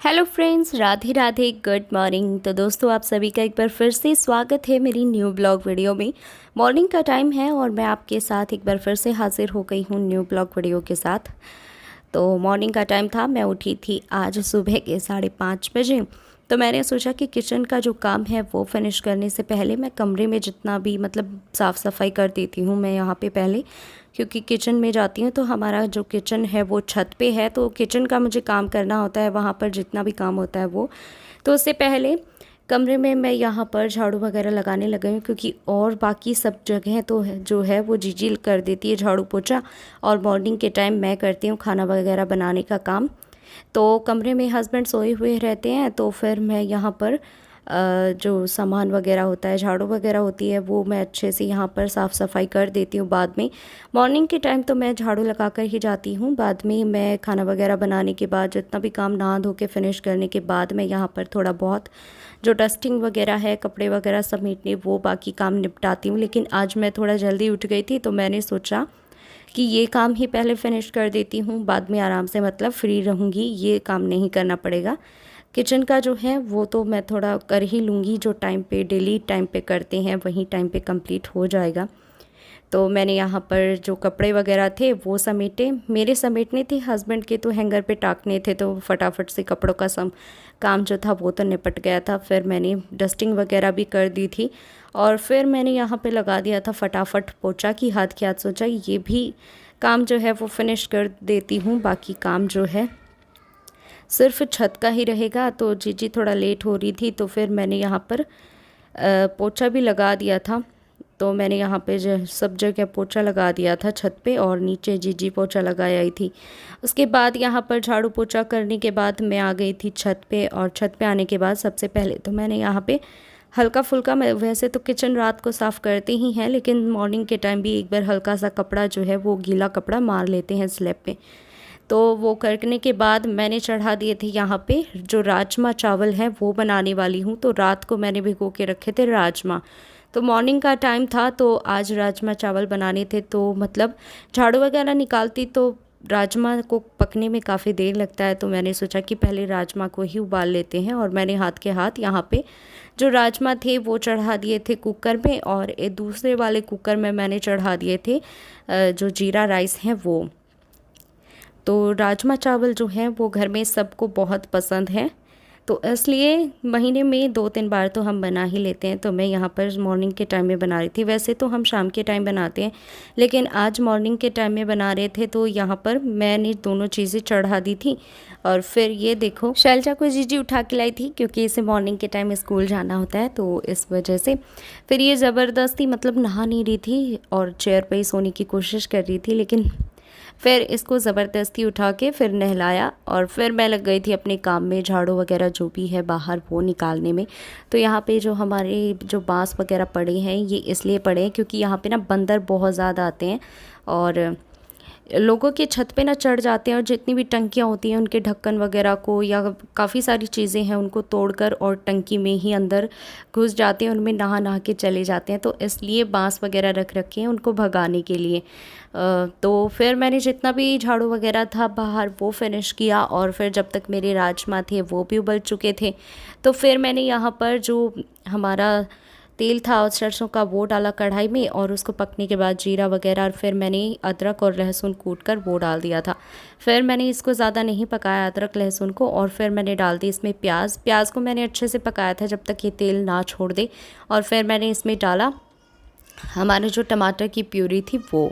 Hello friends, Radhe Radhe, good morning. तो दोस्तों, आप सभी का एक बार फिर से स्वागत है मेरी न्यू ब्लॉग वीडियो में। मॉर्निंग का टाइम है और मैं आपके साथ एक बार फिर से हाजिर हो गई हूँ न्यू ब्लॉग वीडियो के साथ। तो मॉर्निंग का टाइम था, मैं उठी थी आज सुबह के 5:30 बजे। तो मैंने सोचा कि किचन का जो काम है वो फिनिश करने से पहले मैं कमरे में जितना भी साफ़ सफाई कर देती हूँ मैं यहाँ पे पहले, क्योंकि किचन में जाती हूँ तो हमारा जो किचन है वो छत पे है, तो किचन का मुझे काम करना होता है, वहाँ पर जितना भी काम होता है वो। तो उससे पहले कमरे में मैं यहाँ पर झाड़ू वगैरह लगाने लगी हूँ, क्योंकि और बाकी सब जगह तो जो है वो जीजी कर देती है झाड़ू पोछा, और मॉर्निंग के टाइम मैं करती हूँ खाना वगैरह बनाने का काम। तो कमरे में हस्बैंड सोए हुए रहते हैं, तो फिर मैं यहाँ पर जो सामान वगैरह होता है, झाड़ू वगैरह होती है, वो मैं अच्छे से यहाँ पर साफ़ सफाई कर देती हूँ बाद में। मॉर्निंग के टाइम तो मैं झाड़ू लगा कर ही जाती हूँ, बाद में मैं खाना वगैरह बनाने के बाद जितना भी काम नहा धो के फिनिश करने के बाद मैं यहाँ पर थोड़ा बहुत जो डस्टिंग वगैरह है, कपड़े वगैरह समेटने, वो बाकी काम निपटाती हूँ। लेकिन आज मैं थोड़ा जल्दी उठ गई थी, तो मैंने सोचा कि ये काम ही पहले फिनिश कर देती हूँ, बाद में आराम से फ्री रहूँगी, ये काम नहीं करना पड़ेगा। किचन का जो है वो तो मैं थोड़ा कर ही लूँगी, जो टाइम पे डेली टाइम पे करते हैं वही टाइम पे कंप्लीट हो जाएगा। तो मैंने यहाँ पर जो कपड़े वगैरह थे वो समेटे, मेरे समेटने थे, हस्बैंड के तो हैंगर पे टाकने थे, तो फटाफट से कपड़ों का काम जो था वो तो निपट गया था। फिर मैंने डस्टिंग वगैरह भी कर दी थी, और फिर मैंने यहाँ पे लगा दिया था फटाफट पोछा की हाथ के हाथ। सोचा ये भी काम जो है वो फिनिश कर देती हूँ, बाकी काम जो है सिर्फ छत का ही रहेगा। तो जीजी थोड़ा लेट हो रही थी, तो फिर मैंने यहाँ पर पोछा भी लगा दिया था। तो मैंने यहाँ पे जो सब जगह पोछा लगा दिया था छत पे, और नीचे जीजी पोछा लगाई आई थी। उसके बाद यहाँ पर झाड़ू पोछा करने के बाद मैं आ गई थी छत पे, और छत पे आने के बाद सबसे पहले तो मैंने यहाँ पे हल्का फुल्का, मैं वैसे तो किचन रात को साफ़ करते ही हैं, लेकिन मॉर्निंग के टाइम भी एक बार हल्का सा कपड़ा जो है वो गीला कपड़ा मार लेते हैं स्लैब पे। तो वो करने के बाद मैंने चढ़ा दिए थे यहाँ पे जो राजमा चावल है वो बनाने वाली हूँ। तो रात को मैंने भिगो के रखे थे राजमा, तो मॉर्निंग का टाइम था, तो आज राजमा चावल बनाने थे। तो झाड़ू वगैरह निकालती तो राजमा को पकने में काफ़ी देर लगता है, तो मैंने सोचा कि पहले राजमा को ही उबाल लेते हैं। और मैंने हाथ के हाथ यहाँ पे जो राजमा थे वो चढ़ा दिए थे कुकर में, और एक दूसरे वाले कुकर में मैंने चढ़ा दिए थे जो जीरा राइस हैं वो। तो राजमा चावल जो है वो घर में सबको बहुत पसंद है, तो इसलिए महीने में 2-3 बार तो हम बना ही लेते हैं। तो मैं यहाँ पर मॉर्निंग के टाइम में बना रही थी, वैसे तो हम शाम के टाइम बनाते हैं, लेकिन आज मॉर्निंग के टाइम में बना रहे थे, तो यहाँ पर मैंने दोनों चीज़ें चढ़ा दी थी। और फिर ये देखो, शैलजा को जीजी उठा के लाई थी, क्योंकि इसे मॉर्निंग के टाइम स्कूल जाना होता है, तो इस वजह से फिर ये ज़बरदस्ती नहा नहीं रही थी और चेयर पर ही सोने की कोशिश कर रही थी, लेकिन फिर इसको ज़बरदस्ती उठा के फिर नहलाया, और फिर मैं लग गई थी अपने काम में, झाड़ू वगैरह जो भी है बाहर वो निकालने में। तो यहाँ पे जो हमारे जो बांस वगैरह पड़े हैं, ये इसलिए पड़े हैं क्योंकि यहाँ पे बंदर बहुत ज़्यादा आते हैं, और लोगों के छत पे चढ़ जाते हैं, और जितनी भी टंकियाँ होती हैं उनके ढक्कन वगैरह को, या काफ़ी सारी चीज़ें हैं उनको तोड़कर और टंकी में ही अंदर घुस जाते हैं, उनमें नहा नहा के चले जाते हैं। तो इसलिए बांस वगैरह रख रखे हैं उनको भगाने के लिए। तो फिर मैंने जितना भी झाड़ू वगैरह था बाहर वो फिनिश किया, और फिर जब तक मेरे राजमा थे वो भी उबल चुके थे, तो फिर मैंने यहाँ पर जो हमारा तेल था और सरसों का वो डाला कढ़ाई में, और उसको पकने के बाद जीरा वगैरह, और फिर मैंने अदरक और लहसुन कूट कर वो डाल दिया था। फिर मैंने इसको ज़्यादा नहीं पकाया अदरक लहसुन को, और फिर मैंने डाल दी इसमें प्याज को मैंने अच्छे से पकाया था जब तक ये तेल ना छोड़ दे। और फिर मैंने इसमें डाला हमारे जो टमाटर की प्यूरी थी वो,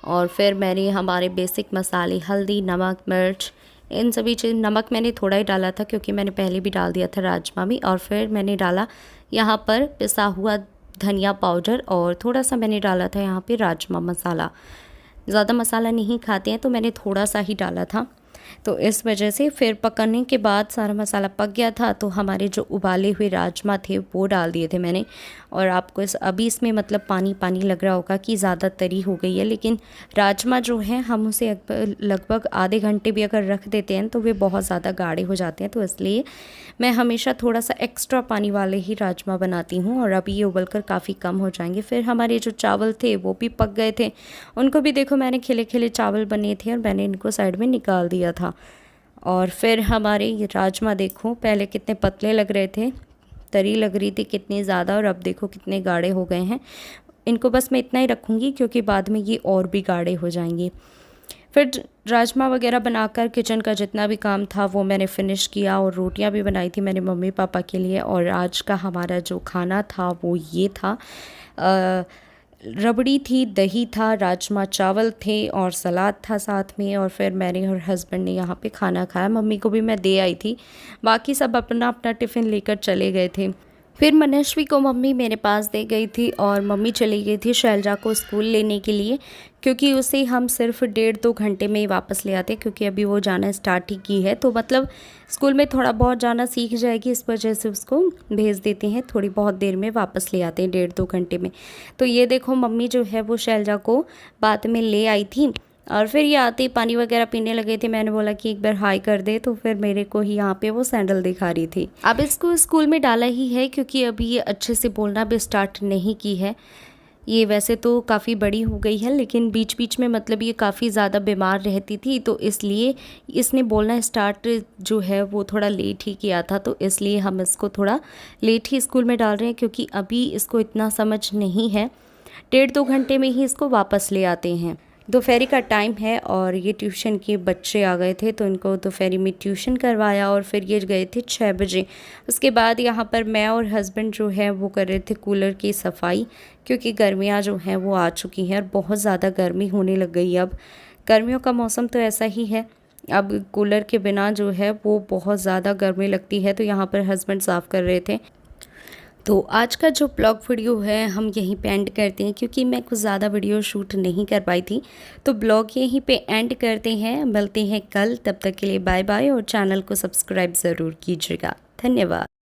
और फिर मैंने हमारे बेसिक मसाले हल्दी, नमक, मिर्च, इन सभी चीज़, नमक मैंने थोड़ा ही डाला था क्योंकि मैंने पहले भी डाल दिया था राजमा में। और फिर मैंने डाला यहाँ पर पिसा हुआ धनिया पाउडर, और थोड़ा सा मैंने डाला था यहाँ पे राजमा मसाला। ज़्यादा मसाला नहीं खाते हैं, तो मैंने थोड़ा सा ही डाला था। तो इस वजह से फिर पकाने के बाद सारा मसाला पक गया था, तो हमारे जो उबाले हुए राजमा थे वो डाल दिए थे मैंने। और आपको अभी इसमें पानी पानी लग रहा होगा कि ज़्यादा तरी हो गई है, लेकिन राजमा जो है हम उसे लगभग आधे घंटे भी अगर रख देते हैं तो वे बहुत ज़्यादा गाढ़े हो जाते हैं। तो इसलिए मैं हमेशा थोड़ा सा एक्स्ट्रा पानी वाले ही राजमा बनाती हूँ, और अभी ये उबलकर काफ़ी कम हो जाएंगे। फिर हमारे जो चावल थे वो भी पक गए थे, उनको भी देखो मैंने खिले खिले चावल बने थे, और मैंने इनको साइड में निकाल दिया था। और फिर हमारे ये राजमा देखो, पहले कितने पतले लग रहे थे, तरी लग रही थी कितनी ज़्यादा, और अब देखो कितने गाढ़े हो गए हैं। इनको बस मैं इतना ही रखूँगी क्योंकि बाद में ये और भी गाढ़े हो जाएंगे। फिर राजमा वगैरह बनाकर किचन का जितना भी काम था वो मैंने फ़िनिश किया, और रोटियां भी बनाई थी मैंने मम्मी पापा के लिए। और आज का हमारा जो खाना था वो ये था, रबड़ी थी, दही था, राजमा चावल थे और सलाद था साथ में। और फिर मैंने और हस्बैंड ने यहाँ पे खाना खाया, मम्मी को भी मैं दे आई थी, बाकी सब अपना अपना टिफ़िन लेकर चले गए थे। फिर मनस्वी को मम्मी मेरे पास दे गई थी और मम्मी चली गई थी शैलजा को स्कूल लेने के लिए, क्योंकि उसे हम सिर्फ 1.5-2 घंटे में ही वापस ले आते, क्योंकि अभी वो जाना स्टार्ट ही की है, तो मतलब स्कूल में थोड़ा बहुत जाना सीख जाएगी, इस वजह से उसको भेज देते हैं, थोड़ी बहुत देर में वापस ले आते हैं 1.5-2 घंटे में। तो ये देखो मम्मी जो है वो शैलजा को बाद में ले आई थी, और फिर ये आते ही पानी वगैरह पीने लगे थे। मैंने बोला कि एक बार हाई कर दे, तो फिर मेरे को ही यहाँ पे वो सैंडल दिखा रही थी। अब इसको स्कूल में डाला ही है क्योंकि अभी ये अच्छे से बोलना भी स्टार्ट नहीं की है। ये वैसे तो काफ़ी बड़ी हो गई है, लेकिन बीच बीच में मतलब ये काफ़ी ज़्यादा बीमार रहती थी, तो इसलिए इसने बोलना स्टार्ट जो है वो थोड़ा लेट ही किया था, तो इसलिए हम इसको थोड़ा लेट ही स्कूल में डाल रहे हैं, क्योंकि अभी इसको इतना समझ नहीं है। 1.5-2 घंटे में ही इसको वापस ले आते हैं। दोपहर का टाइम है और ये ट्यूशन के बच्चे आ गए थे, तो इनको दोपहर में ट्यूशन करवाया, और फिर ये गए थे 6 बजे। उसके बाद यहाँ पर मैं और हस्बैंड जो है वो कर रहे थे कूलर की सफाई, क्योंकि गर्मियाँ जो हैं वो आ चुकी हैं और बहुत ज़्यादा गर्मी होने लग गई। अब गर्मियों का मौसम तो ऐसा ही है, अब कूलर के बिना जो है वो बहुत ज़्यादा गर्मी लगती है, तो यहाँ पर हस्बैंड साफ़ कर रहे थे। तो आज का जो ब्लॉग वीडियो है हम यहीं पे एंड करते हैं, क्योंकि मैं कुछ ज़्यादा वीडियो शूट नहीं कर पाई थी, तो ब्लॉग यहीं पे एंड करते हैं। मिलते हैं कल, तब तक के लिए बाय बाय, और चैनल को सब्सक्राइब ज़रूर कीजिएगा। धन्यवाद।